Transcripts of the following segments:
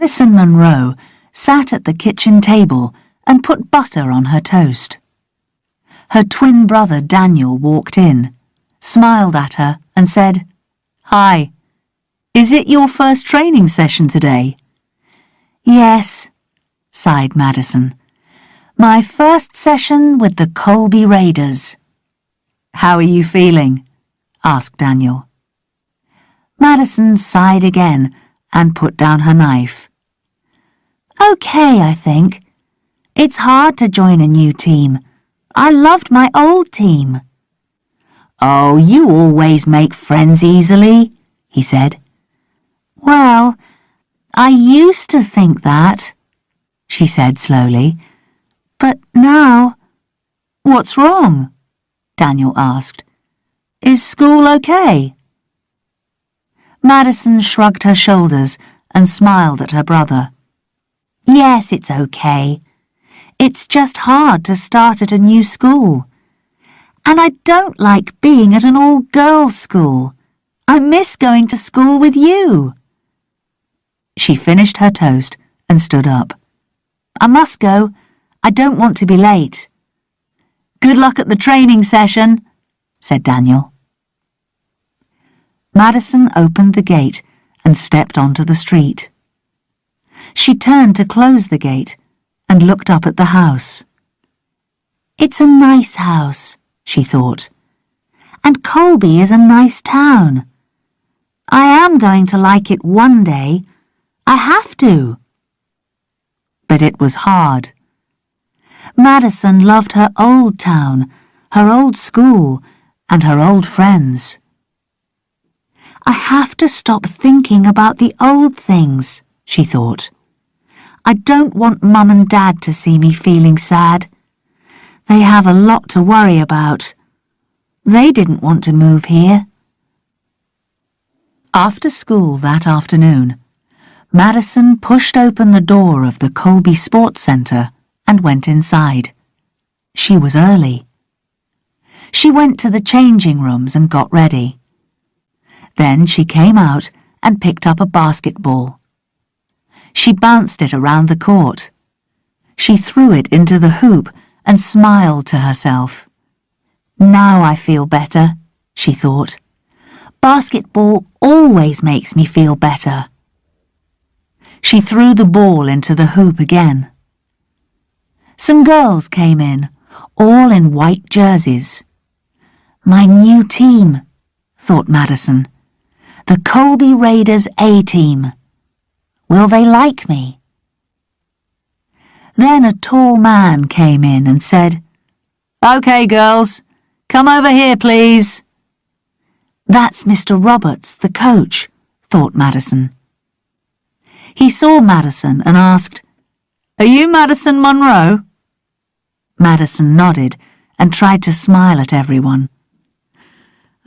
Madison Monroe sat at the kitchen table and put butter on her toast. Her twin brother Daniel walked in, smiled at her and said, "Hi, is it your first training session today?" "Yes," sighed Madison. "My first session with the Colby Raiders." "How are you feeling?" asked Daniel. Madison sighed again and put down her knife. "Okay, I think. It's hard to join a new team. I loved my old team." "Oh, you always make friends easily," he said. "Well, I used to think that," she said slowly. "But now—" "What's wrong?" Daniel asked. "Is school okay?" Madison shrugged her shoulders and smiled at her brother. "Yes, it's okay. It's just hard to start at a new school. And I don't like being at an all-girls school. I miss going to school with you." She finished her toast and stood up. "I must go. I don't want to be late." "Good luck at the training session," said Daniel. Madison opened the gate and stepped onto the street. She turned to close the gate and looked up at the house. "It's a nice house," she thought, "and Colby is a nice town. I am going to like it one day. I have to." But it was hard. Madison loved her old town, her old school, and her old friends. "I have to stop thinking about the old things," she thought. "I don't want Mum and Dad to see me feeling sad. They have a lot to worry about. They didn't want to move here." After school that afternoon, Madison pushed open the door of the Colby Sports Centre and went inside. She was early. She went to the changing rooms and got ready. Then she came out and picked up a basketball. She bounced it around the court. She threw it into the hoop and smiled to herself. "Now I feel better," she thought. "Basketball always makes me feel better." She threw the ball into the hoop again. Some girls came in, all in white jerseys. "My new team," thought Madison. "The Colby Raiders A-team. Will they like me?" Then a tall man came in and said, "Okay, girls, come over here, please." "That's Mr. Roberts, the coach," thought Madison. He saw Madison and asked, "Are you Madison Monroe?" Madison nodded and tried to smile at everyone.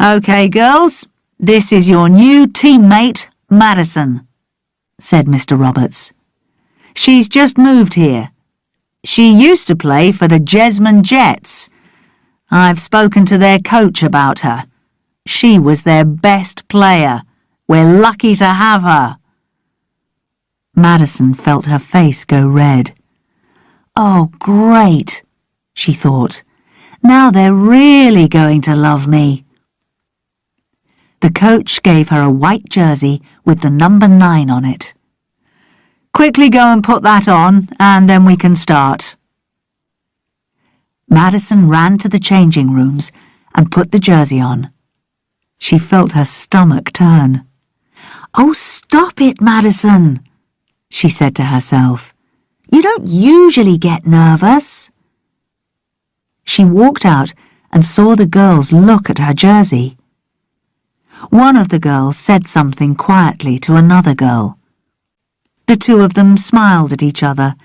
"Okay, girls, this is your new teammate, Madison," said Mr. Roberts. "She's just moved here. She used to play for the Jesmond Jets. I've spoken to their coach about her. She was their best player. We're lucky to have her." Madison felt her face go red. "Oh, great," she thought. "Now they're really going to love me." The coach gave her a white jersey with the number 9 on it. "Quickly go and put that on, and then we can start." Madison ran to the changing rooms and put the jersey on. She felt her stomach turn. "Oh, stop it, Madison," she said to herself. "You don't usually get nervous." She walked out and saw the girls look at her jersey. One of the girls said something quietly to another girl. The two of them smiled at each other,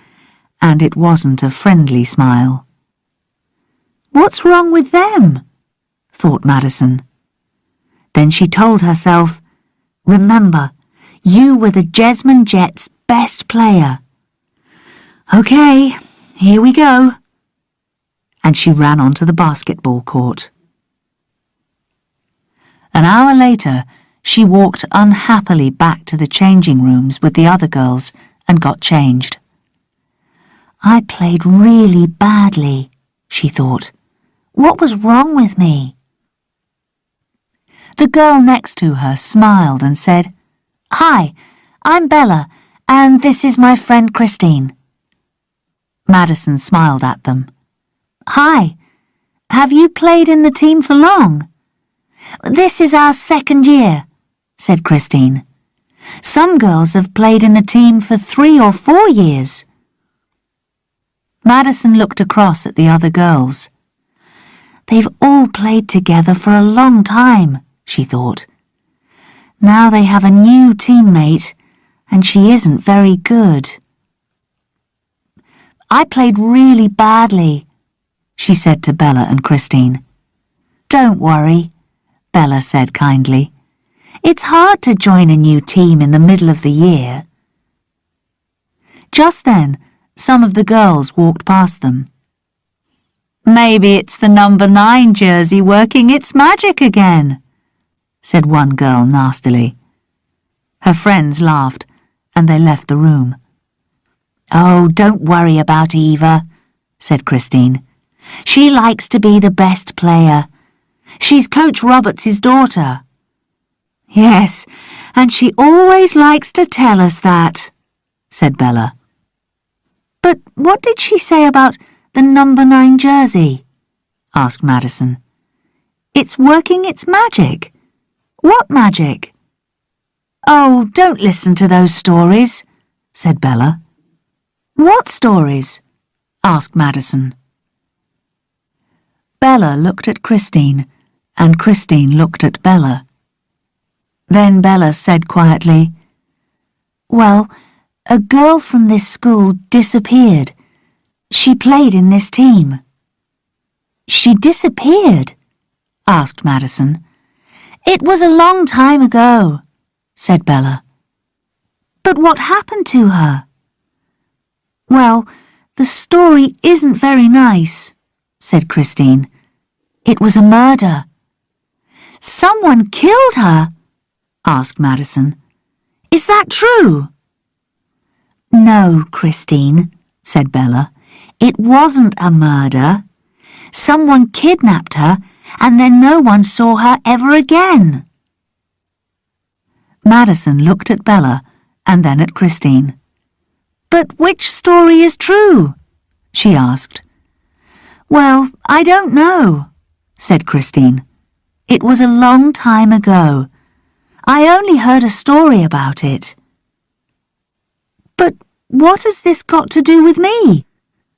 and it wasn't a friendly smile. "What's wrong with them?" thought Madison. Then she told herself, "Remember, you were the Jesmond Jets' best player." "Okay, here we go." And she ran onto the basketball court. An hour later, she walked unhappily back to the changing rooms with the other girls and got changed. I played really badly, she thought. What was wrong with me? The girl next to her smiled and said, "Hi, I'm Bella, and this is my friend Christine." Madison smiled at them. "Hi, have you played in the team for long?" "This is our second year," said Christine. "Some girls have played in the team for 3 or 4 years." Madison looked across at the other girls. They've all played together for a long time, she thought. Now they have a new teammate, and she isn't very good. "I played really badly," she said to Bella and Christine. "Don't worry," Bella said kindly. "It's hard to join a new team in the middle of the year." Just then, some of the girls walked past them. "Maybe it's the number 9 jersey working its magic again," said one girl nastily. Her friends laughed, and they left the room. "Oh, don't worry about Eva," said Christine. "She likes to be the best player. She's Coach Roberts' daughter." "Yes, and she always likes to tell us that," said Bella. "But what did she say about the number 9 jersey?" asked Madison. "It's working its magic. What magic?" "Oh, don't listen to those stories," said Bella. "What stories?" asked Madison. Bella looked at Christine, and Christine looked at Bella. Then Bella said quietly, "Well, a girl from this school disappeared. She played in this team." "She disappeared?" asked Madison. "It was a long time ago," said Bella. "But what happened to her?" "Well, the story isn't very nice," said Christine. "It was a murder." "Someone killed her?" asked Madison. "Is that true?" "No, Christine," said Bella. "It wasn't a murder. Someone kidnapped her, and then no one saw her ever again." Madison looked at Bella and then at Christine. "But which story is true?" she asked. "Well, I don't know," said Christine. "It was a long time ago. I only heard a story about it." "But what has this got to do with me?"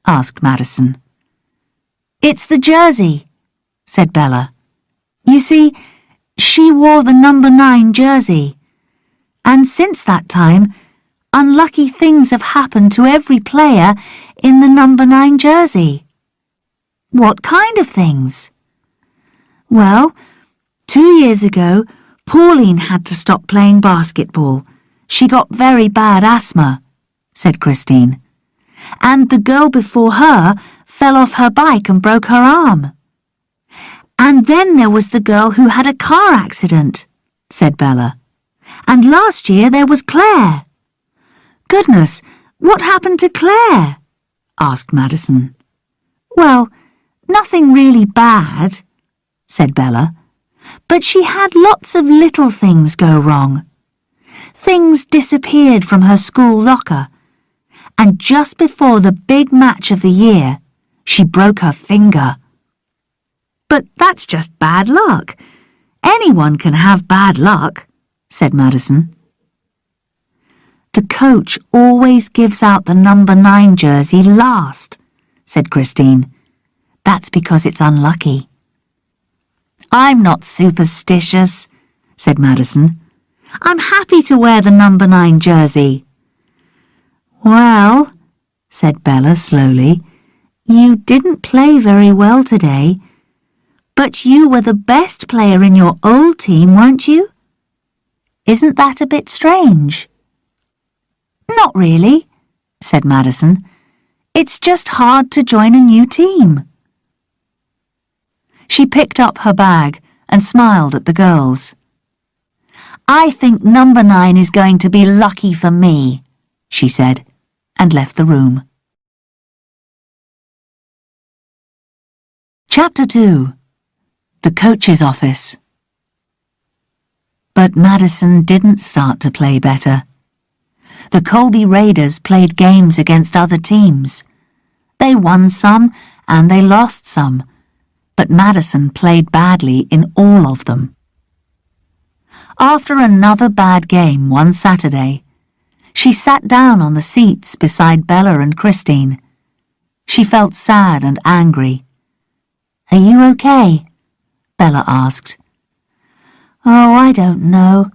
asked Madison. "It's the jersey," said Bella. "You see, she wore the number 9 jersey. And since that time, unlucky things have happened to every player in the number 9 jersey." "What kind of things?" "Well, 2 years ago, Pauline had to stop playing basketball. She got very bad asthma," said Christine. "And the girl before her fell off her bike and broke her arm." "And then there was the girl who had a car accident," said Bella. "And last year there was Claire." "Goodness, what happened to Claire?" asked Madison. "Well, nothing really bad," said Bella. "But she had lots of little things go wrong. Things disappeared from her school locker, and just before the big match of the year, she broke her finger." "But that's just bad luck. Anyone can have bad luck," said Madison. "The coach always gives out the number 9 jersey last," said Christine. "That's because it's unlucky." "I'm not superstitious," said Madison. "I'm happy to wear the number 9 jersey." "Well," said Bella slowly, "you didn't play very well today. But you were the best player in your old team, weren't you? Isn't that a bit strange?" "Not really," said Madison. "It's just hard to join a new team." She picked up her bag and smiled at the girls. "I think number 9 is going to be lucky for me," she said, and left the room. Chapter 2. The Coach's Office. But Madison didn't start to play better. The Colby Raiders played games against other teams. They won some and they lost some, but Madison played badly in all of them. After another bad game one Saturday, she sat down on the seats beside Bella and Christine. She felt sad and angry. "Are you okay?" Bella asked. "Oh, I don't know.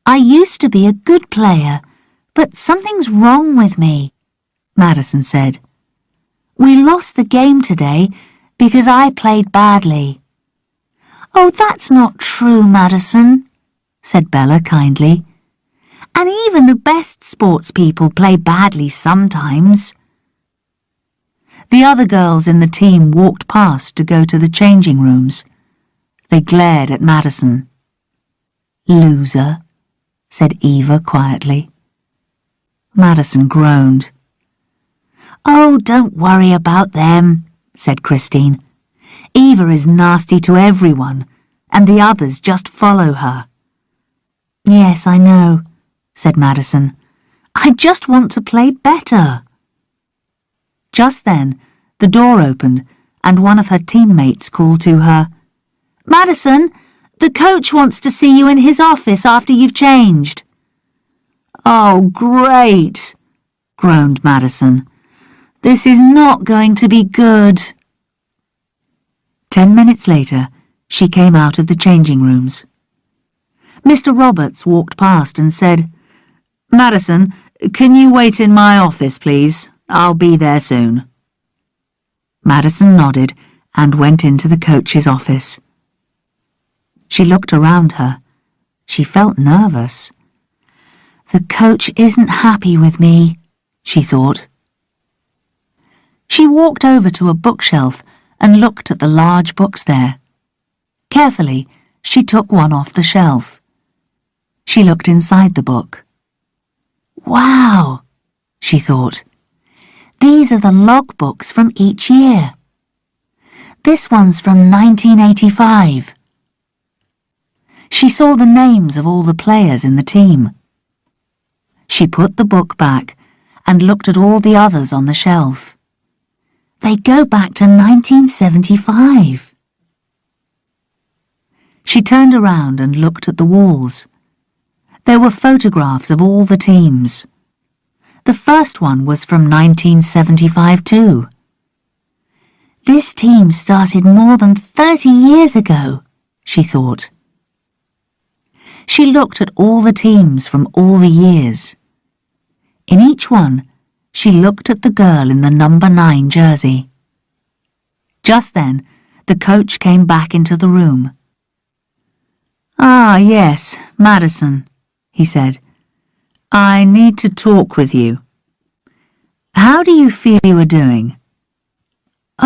I used to be a good player, but something's wrong with me," Madison said. "We lost the game today because I played badly." "Oh, that's not true, Madison," said Bella kindly. "And even the best sports people play badly sometimes." The other girls in the team walked past to go to the changing rooms. They glared at Madison. "Loser," said Eva quietly. Madison groaned. "Oh, don't worry about them," said Christine. "Eva is nasty to everyone, and the others just follow her." "Yes, I know," said Madison. "I just want to play better." Just then, the door opened, and one of her teammates called to her, "Madison, the coach wants to see you in his office after you've changed." "Oh, great," groaned Madison. "This is not going to be good." 10 minutes later, she came out of the changing rooms. Mr. Roberts walked past and said, "Madison, can you wait in my office, please? I'll be there soon." Madison nodded and went into the coach's office. She looked around her. She felt nervous. "The coach isn't happy with me," she thought. She walked over to a bookshelf and looked at the large books there. Carefully, she took one off the shelf. She looked inside the book. "Wow," she thought. "These are the logbooks from each year. This one's from 1985. She saw the names of all the players in the team. She put the book back and looked at all the others on the shelf. They go back to 1975. She turned around and looked at the walls. There were photographs of all the teams. The first one was from 1975 too. This team started more than 30 years ago, she thought. She looked at all the teams from all the years. In each one, she looked at the girl in the number 9 jersey. Just then, the coach came back into the room. "Ah, yes, Madison," he said. "I need to talk with you. How do you feel you are doing?"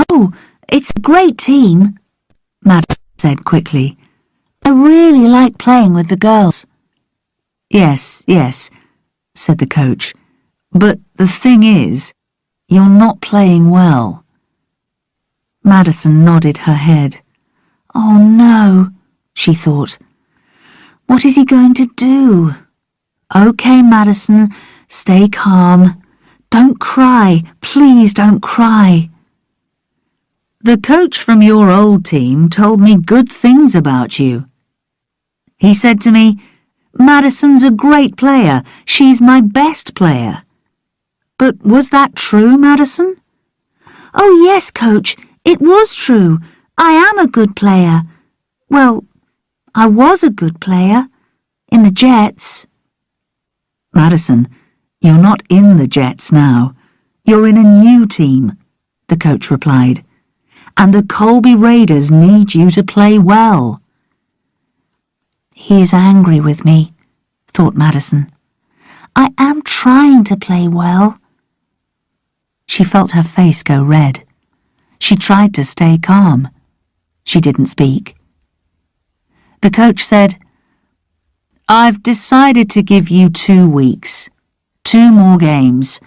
"Oh, it's a great team," Madison said quickly. "I really like playing with the girls." Yes, said the coach. "But the thing is, you're not playing well." Madison nodded her head. "Oh no," she thought. "What is he going to do?" "Okay, Madison, stay calm. Don't cry, please don't cry." "The coach from your old team told me good things about you. He said to me, 'Madison's a great player. She's my best player.' But was that true, Madison?" "Oh yes, Coach, it was true. I am a good player. Well, I was a good player. In the Jets." "Madison, you're not in the Jets now. You're in a new team," the coach replied. "And the Colby Raiders need you to play well." "He is angry with me," thought Madison. "I am trying to play well." She felt her face go red. She tried to stay calm. She didn't speak. The coach said, "I've decided to give you 2 weeks. 2 more games.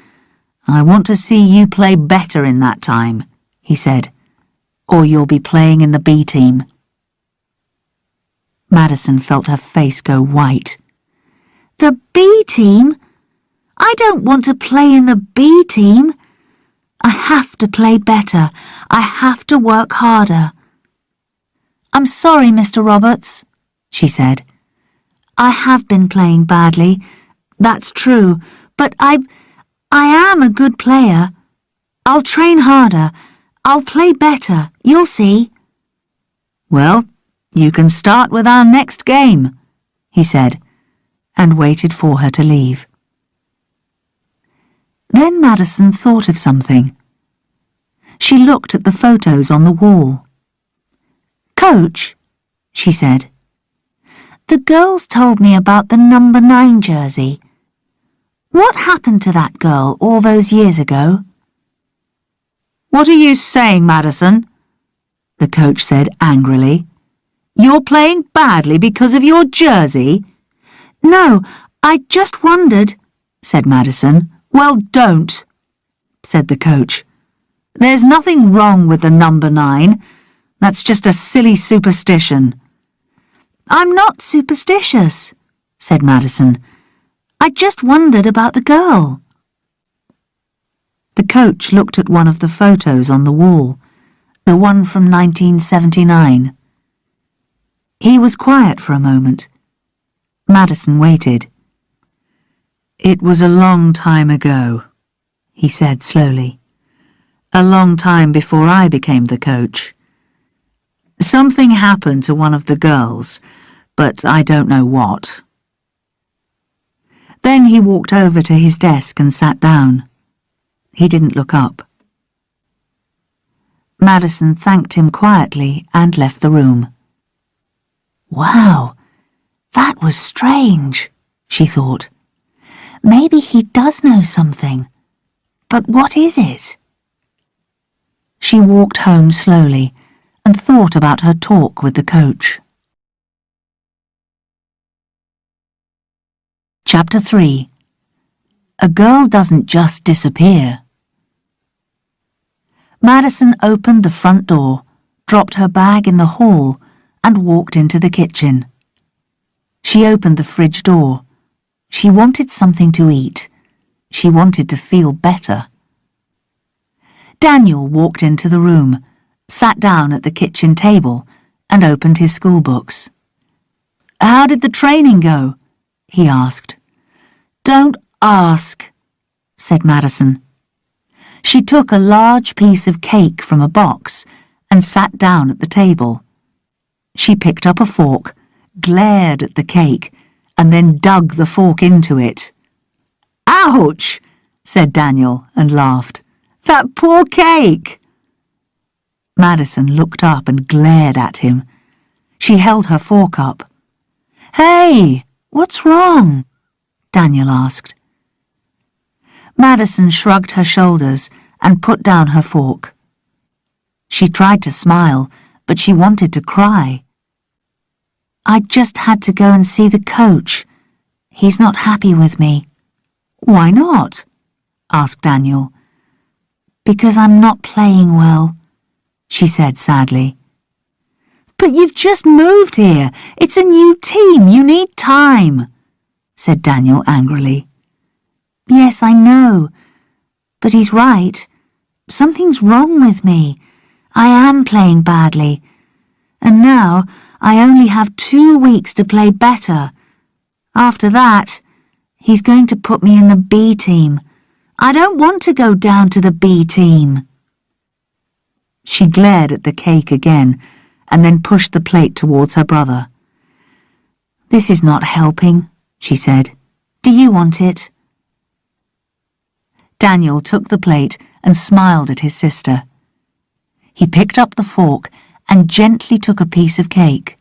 I want to see you play better in that time, he said, or you'll be playing in the B team. Madison felt her face go white. The B team? I don't want to play in the B team. I have to play better. I have to work harder. I'm sorry, Mr. Roberts, she said. I have been playing badly. That's true, but I am a good player. I'll train harder. I'll play better. You'll see. Well, you can start with our next game, he said, and waited for her to leave. Then Madison thought of something. She looked at the photos on the wall. Coach, she said, the girls told me about the number 9 jersey. What happened to that girl all those years ago? What are you saying, Madison? The coach said angrily. You're playing badly because of your jersey? No, I just wondered, said Madison. Well, don't, said the coach. There's nothing wrong with the number 9. That's just a silly superstition. I'm not superstitious, said Madison. I just wondered about the girl. The coach looked at one of the photos on the wall, the one from 1979. He was quiet for a moment. Madison waited. It was a long time ago, he said slowly. A long time before I became the coach. Something happened to one of the girls, but I don't know what. Then he walked over to his desk and sat down. He didn't look up. Madison thanked him quietly and left the room. Wow, that was strange, she thought. Maybe he does know something. But what is it? She walked home slowly and thought about her talk with the coach. Chapter 3. A girl doesn't just disappear. Madison opened the front door, dropped her bag in the hall, and walked into the kitchen. She opened the fridge door. She wanted something to eat. She wanted to feel better. Daniel walked into the room, sat down at the kitchen table, and opened his school books. How did the training go? He asked. Don't ask, said Madison. She took a large piece of cake from a box and sat down at the table. She picked up a fork, glared at the cake, and then dug the fork into it. Ouch, said Daniel and laughed. That poor cake! Madison looked up and glared at him. She held her fork up. Hey, what's wrong? Daniel asked. Madison shrugged her shoulders and put down her fork. She tried to smile, but she wanted to cry. I just had to go and see the coach. He's not happy with me. Why not? Asked Daniel. Because I'm not playing well, she said sadly. But you've just moved here. It's a new team. You need time, said Daniel angrily. Yes, I know. But he's right. Something's wrong with me. I am playing badly. And now I only have 2 weeks to play better. After that, he's going to put me in the B team. I don't want to go down to the B team. She glared at the cake again and then pushed the plate towards her brother. This is not helping, she said. Do you want it? Daniel took the plate and smiled at his sister. He picked up the fork and gently took a piece of cake.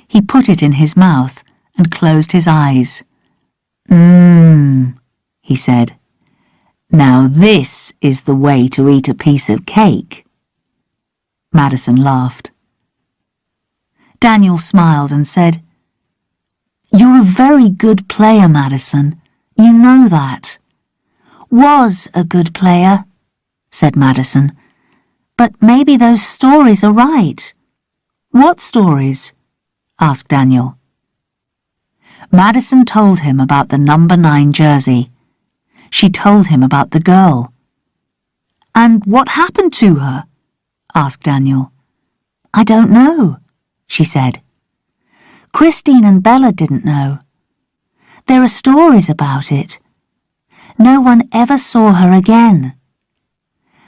He put it in his mouth and closed his eyes. He said. Now this is the way to eat a piece of cake. Madison laughed. Daniel smiled and said, You're a very good player, Madison. You know that. Was a good player, said Madison. But maybe those stories are right. What stories? Asked Daniel. Madison told him about the number 9 jersey. She told him about the girl. And what happened to her? Asked Daniel. I don't know, she said. Christine and Bella didn't know. There are stories about it. No one ever saw her again.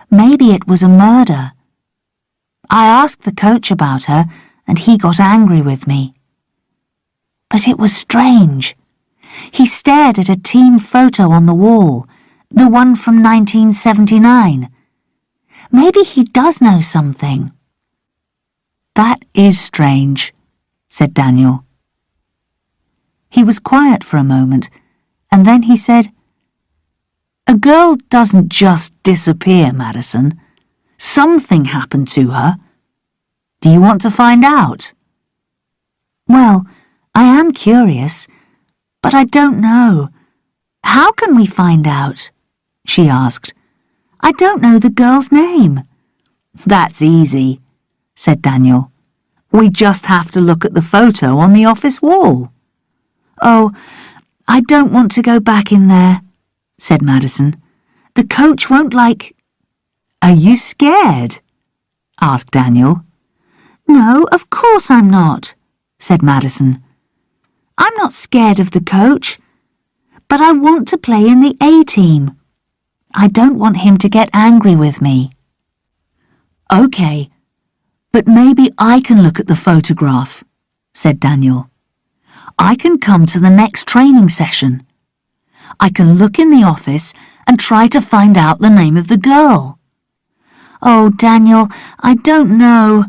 Maybe it was a murder. I asked the coach about her, and he got angry with me. But it was strange. He stared at a team photo on the wall, the one from 1979. Maybe he does know something. That is strange, said Daniel. He was quiet for a moment, and then he said, A girl doesn't just disappear, Madison. Something happened to her. Do you want to find out? Well, I am curious, but I don't know. How can we find out? She asked. I don't know the girl's name. That's easy, said Daniel. We just have to look at the photo on the office wall. Oh, I don't want to go back in there, said Madison. The coach won't like... Are you scared? Asked Daniel. No, of course I'm not, said Madison. I'm not scared of the coach, but I want to play in the A team. I don't want him to get angry with me. Okay, but maybe I can look at the photograph, said Daniel. I can come to the next training session. I can look in the office and try to find out the name of the girl. Oh, Daniel, I don't know.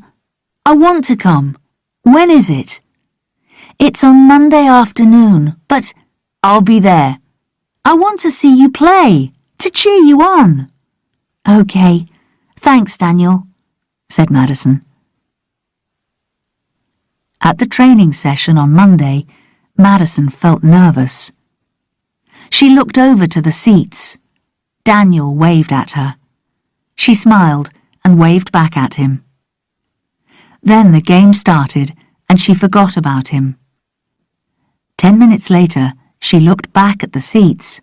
I want to come. When is it? It's on Monday afternoon, but I'll be there. I want to see you play, to cheer you on. Okay, thanks, Daniel, said Madison. At the training session on Monday, Madison felt nervous. She looked over to the seats. Daniel waved at her. She smiled and waved back at him. Then the game started and she forgot about him. 10 minutes later, she looked back at the seats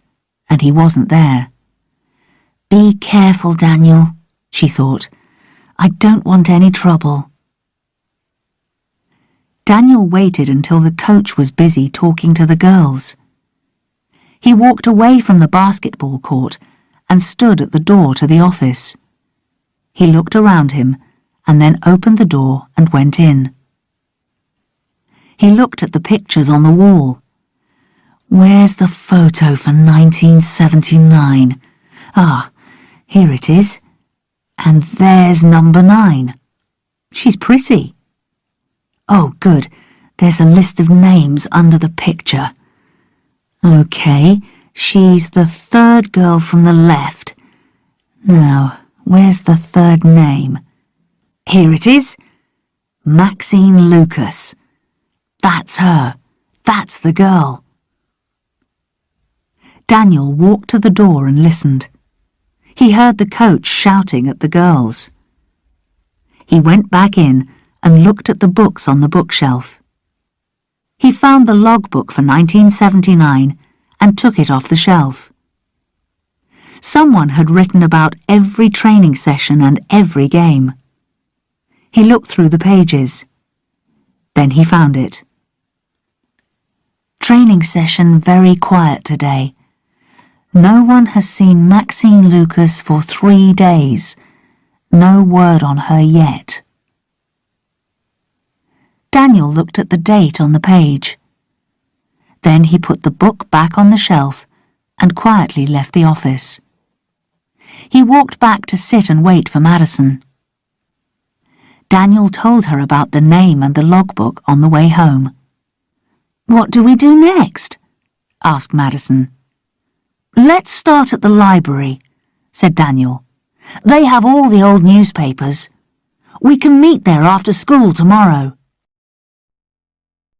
and he wasn't there. Be careful, Daniel, she thought. I don't want any trouble. Daniel waited until the coach was busy talking to the girls. He walked away from the basketball court and stood at the door to the office. He looked around him and then opened the door and went in. He looked at the pictures on the wall. Where's the photo for 1979? Ah, here it is. And there's number 9. She's pretty. Oh, good. There's a list of names under the picture. Okay, she's the 3rd girl from the left. Now, where's the 3rd name? Here it is. Maxine Lucas. That's her. That's the girl. Daniel walked to the door and listened. He heard the coach shouting at the girls. He went back in and looked at the books on the bookshelf. He found the logbook for 1979 and took it off the shelf. Someone had written about every training session and every game. He looked through the pages. Then he found it. Training session very quiet today. No one has seen Maxine Lucas for 3 days. No word on her yet. Daniel looked at the date on the page. Then he put the book back on the shelf and quietly left the office. He walked back to sit and wait for Madison. Daniel told her about the name and the logbook on the way home. What do we do next? Asked Madison. Let's start at the library, said Daniel. They have all the old newspapers. We can meet there after school tomorrow.